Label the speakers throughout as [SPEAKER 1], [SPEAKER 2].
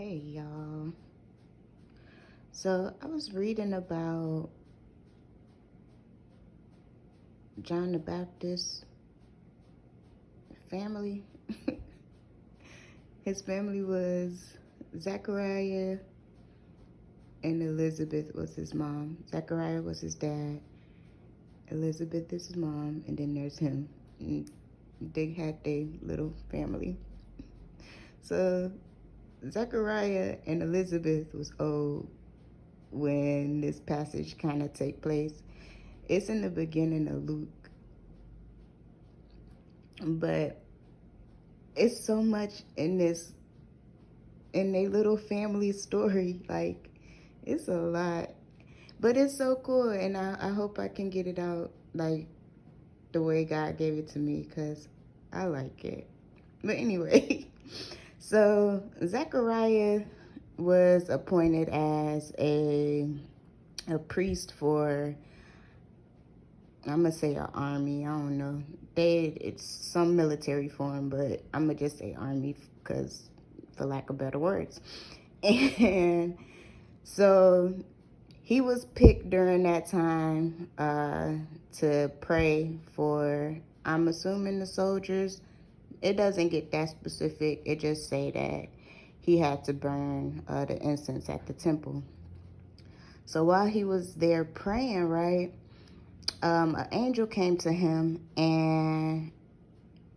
[SPEAKER 1] Hey y'all. So I was reading about John the Baptist family. His family was Zechariah and Elizabeth was his mom. Zechariah was his dad. Elizabeth is his mom, and then there's him. And they had their little family. So Zechariah and Elizabeth was old when this passage kind of take place. It's in the beginning of Luke, but it's so much in a little family story. Like, it's a lot, but it's so cool, and I hope I can get it out like the way God gave it to me, because I like it. But anyway, so Zechariah was appointed as a priest for, I'm gonna say, an army. I don't know. It's some military form, but I'm gonna just say army because, for lack of better words. And so he was picked during that time to pray for, I'm assuming, the soldiers. It doesn't get that specific. It just say that he had to burn the incense at the temple. So while he was there praying, right, an angel came to him and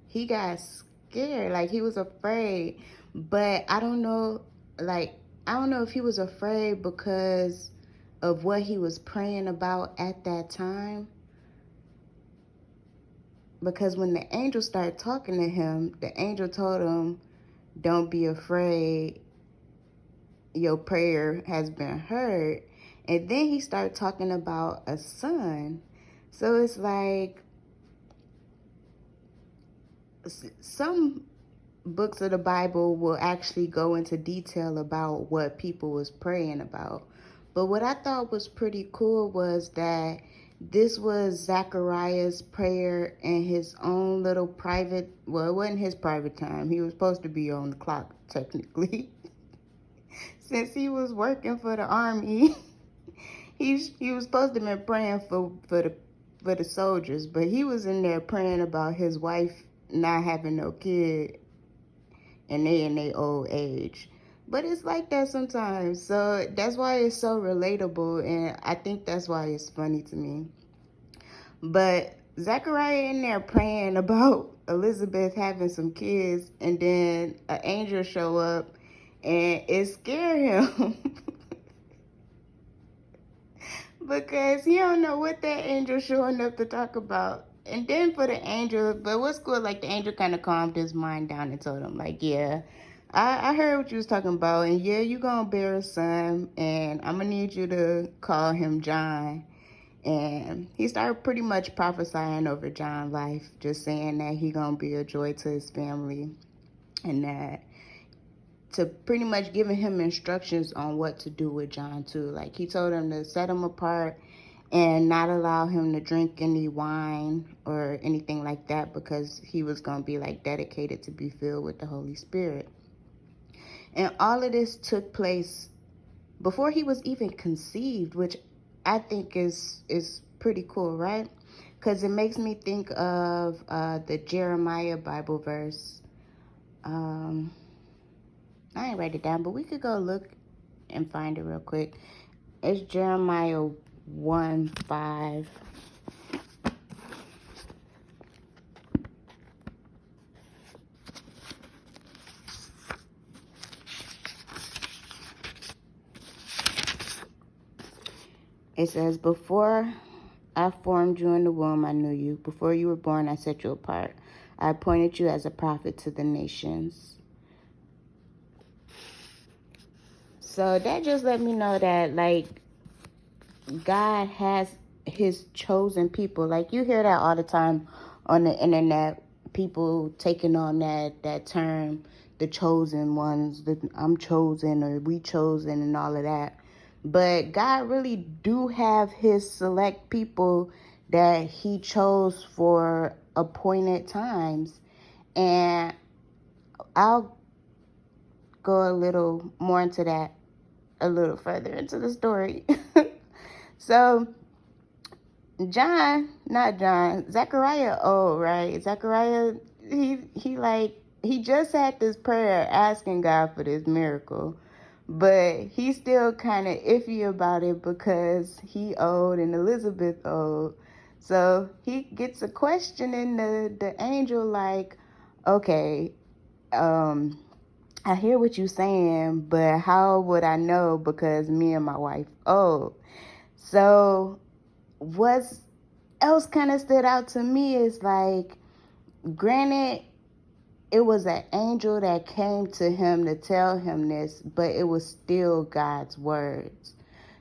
[SPEAKER 1] he got scared. Like, he was afraid. But I don't know if he was afraid because of what he was praying about at that time. Because when the angel started talking to him, the angel told him, don't be afraid, your prayer has been heard. And then he started talking about a son. So it's like, some books of the Bible will actually go into detail about what people was praying about. But what I thought was pretty cool was that this was Zachariah's prayer in his own little private, well, it wasn't his private time. He was supposed to be on the clock, technically. Since he was working for the army, he was supposed to have been praying for the soldiers, but he was in there praying about his wife not having no kid, and they in their old age. But it's like that sometimes. So that's why it's so relatable, and I think that's why it's funny to me. But Zechariah in there praying about Elizabeth having some kids, and then an angel show up, and it scared him. Because he don't know what that angel showing up to talk about. And then for the angel, but what's cool, like, the angel kind of calmed his mind down and told him, like, yeah, I heard what you was talking about, and yeah, you gonna bear a son, and I'm gonna need you to call him John. And he started pretty much prophesying over John's life, just saying that he gonna be a joy to his family, and that, to pretty much giving him instructions on what to do with John too. Like, he told him to set him apart and not allow him to drink any wine or anything like that, because he was going to be like dedicated to be filled with the Holy Spirit. And all of this took place before he was even conceived, which I think is pretty cool, right? Because it makes me think of the Jeremiah Bible verse. I ain't write it down, but we could go look and find it real quick. It's Jeremiah 1:5. It says, before I formed you in the womb, I knew you. Before you were born, I set you apart. I appointed you as a prophet to the nations. So that just let me know that, like, God has his chosen people. Like, you hear that all the time on the internet, people taking on that term, the chosen ones, the I'm chosen or we chosen and all of that. But God really do have his select people that he chose for appointed times. And I'll go a little more into that a little further into the story. So Zechariah old, right? Zechariah, he just had this prayer asking God for this miracle, but he's still kind of iffy about it because he old and Elizabeth old. So he gets a question in the angel like, okay, I hear what you're saying, but how would I know because me and my wife old? So what's else kind of stood out to me is like, granted, it was an angel that came to him to tell him this, but it was still God's words.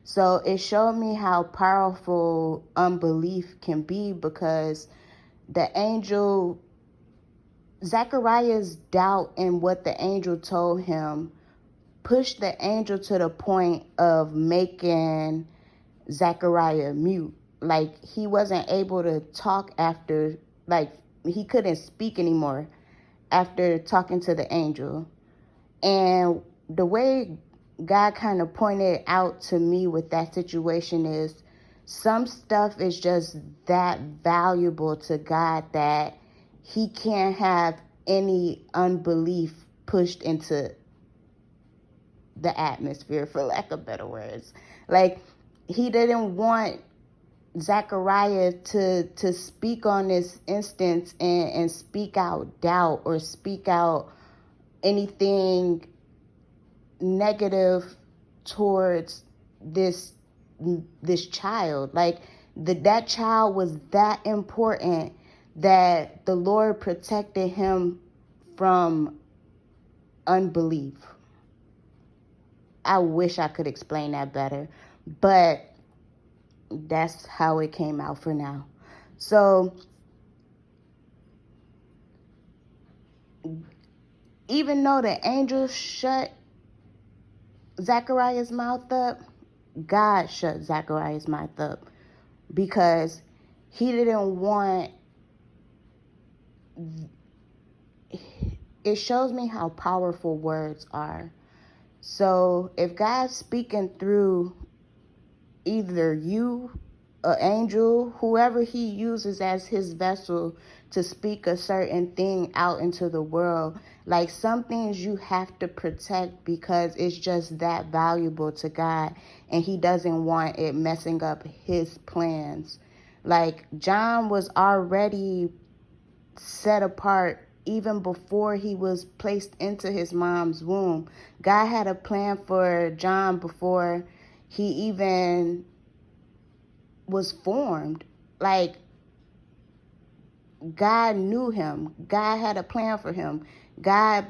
[SPEAKER 1] So it showed me how powerful unbelief can be, because the angel, Zechariah's doubt in what the angel told him pushed the angel to the point of making Zechariah mute. Like, he wasn't able to talk after, like, he couldn't speak anymore after talking to the angel. And the way God kind of pointed out to me with that situation is, some stuff is just that valuable to God that he can't have any unbelief pushed into the atmosphere, for lack of better words. Like, he didn't want Zechariah to speak on this instance and speak out doubt or speak out anything negative towards this child. Like, that child was that important that the Lord protected him from unbelief. I wish I could explain that better, but that's how it came out for now. So even though the angel shut Zechariah's mouth up, God shut Zechariah's mouth up, because he didn't want, it shows me how powerful words are. So if God's speaking through either you, an angel, whoever he uses as his vessel to speak a certain thing out into the world, like, some things you have to protect because it's just that valuable to God, and he doesn't want it messing up his plans. Like, John was already set apart even before he was placed into his mom's womb. God had a plan for John before he even was formed. Like, God knew him. God had a plan for him. God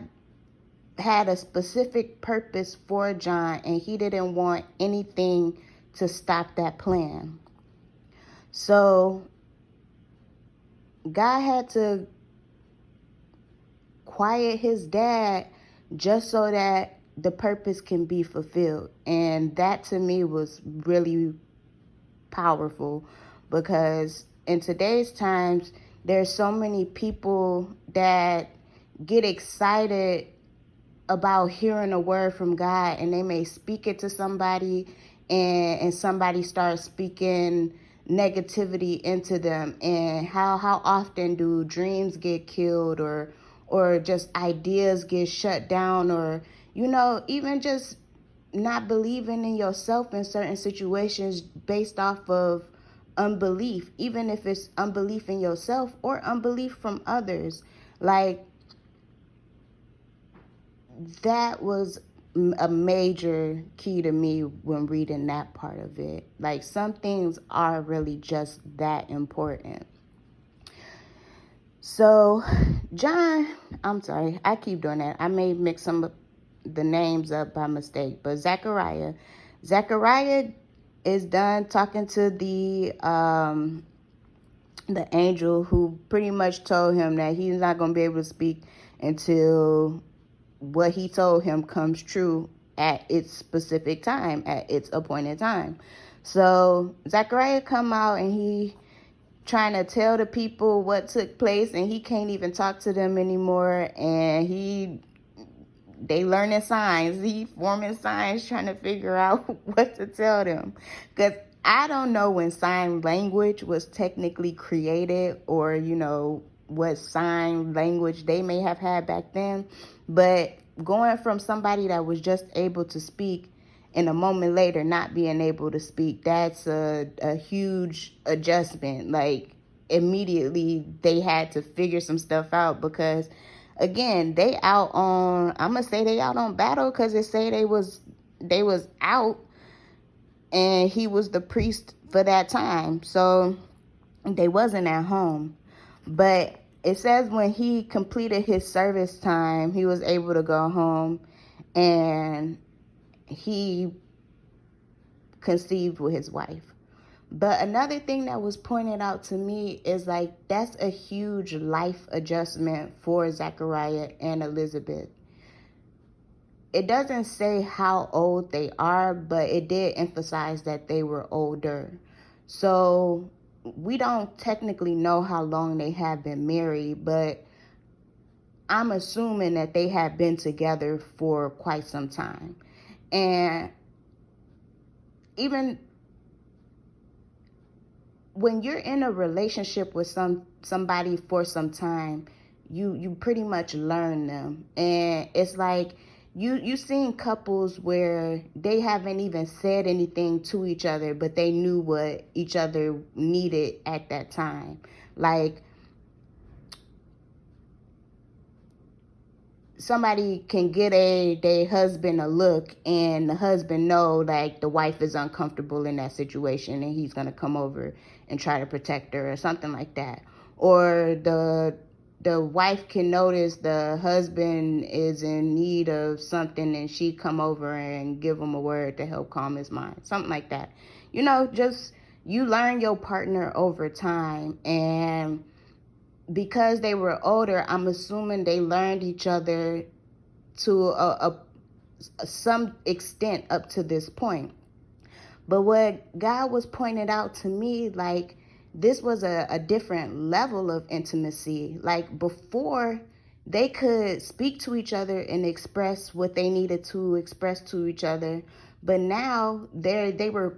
[SPEAKER 1] had a specific purpose for John, and he didn't want anything to stop that plan. So God had to quiet his dad just so that the purpose can be fulfilled. And that to me was really powerful, because in today's times, there's so many people that get excited about hearing a word from God, and they may speak it to somebody, and somebody starts speaking negativity into them. And how often do dreams get killed, or just ideas get shut down, or even just not believing in yourself in certain situations based off of unbelief, even if it's unbelief in yourself or unbelief from others. Like, that was a major key to me when reading that part of it. Like, some things are really just that important. So I'm sorry, I keep doing that. I may mix some of the names up by mistake, but Zechariah is done talking to the angel, who pretty much told him that he's not going to be able to speak until what he told him comes true at its specific time, at its appointed time. So Zechariah come out, and he trying to tell the people what took place, and he can't even talk to them anymore. And he they learning signs. He forming signs, trying to figure out what to tell them. Because I don't know when sign language was technically created, or, what sign language they may have had back then. But going from somebody that was just able to speak and a moment later not being able to speak, that's a huge adjustment. Like, immediately they had to figure some stuff out, because again, I'm gonna say they out on battle, because it say they was out, and he was the priest for that time, so they wasn't at home. But it says when he completed his service time, he was able to go home, and he conceived with his wife. But another thing that was pointed out to me is, like, that's a huge life adjustment for Zachariah and Elizabeth. It doesn't say how old they are, but it did emphasize that they were older. So we don't technically know how long they have been married, but I'm assuming that they have been together for quite some time. And even when you're in a relationship with somebody for some time, you pretty much learn them. And it's like you seen couples where they haven't even said anything to each other, but they knew what each other needed at that time. Like, somebody can get their husband a look, and the husband know, like, the wife is uncomfortable in that situation, and he's gonna come over and try to protect her or something like that. Or the wife can notice the husband is in need of something, and she come over and give him a word to help calm his mind, something like that. Just you learn your partner over time. And because they were older, I'm assuming they learned each other to some extent up to this point. But what God was pointing out to me, like, this was a different level of intimacy. Like, before, they could speak to each other and express what they needed to express to each other. But now they were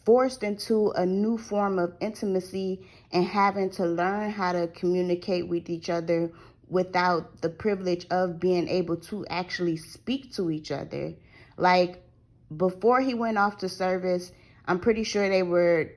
[SPEAKER 1] forced into a new form of intimacy and having to learn how to communicate with each other without the privilege of being able to actually speak to each other. Like, before he went off to service, I'm pretty sure they were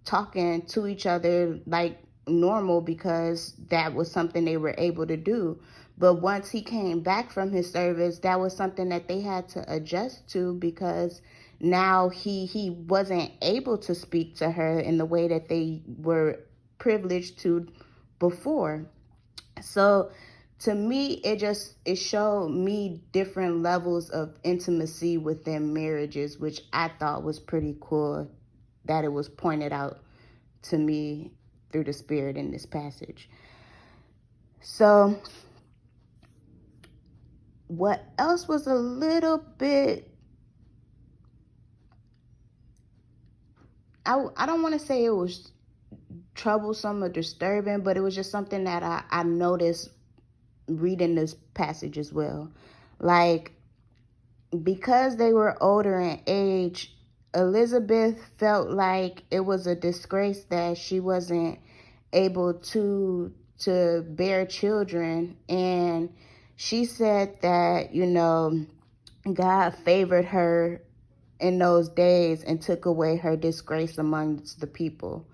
[SPEAKER 1] talking to each other like normal, because that was something they were able to do. But once he came back from his service, that was something that they had to adjust to, because now he wasn't able to speak to her in the way that they were privileged to before. So to me, it showed me different levels of intimacy within marriages, which I thought was pretty cool, that it was pointed out to me through the Spirit in this passage. So what else was a little bit, I don't want to say it was troublesome or disturbing, but it was just something that I noticed reading this passage as well. Like, because they were older in age, Elizabeth felt like it was a disgrace that she wasn't able to bear children. And she said that, God favored her in those days and took away her disgrace amongst the people.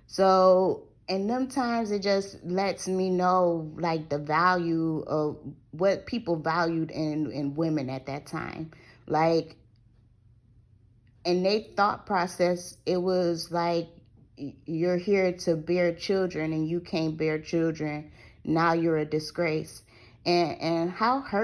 [SPEAKER 1] So in them times, it just lets me know, like, the value of what people valued in women at that time. Like, in their thought process, it was like, you're here to bear children and you can't bear children. Now you're a disgrace. And how hurt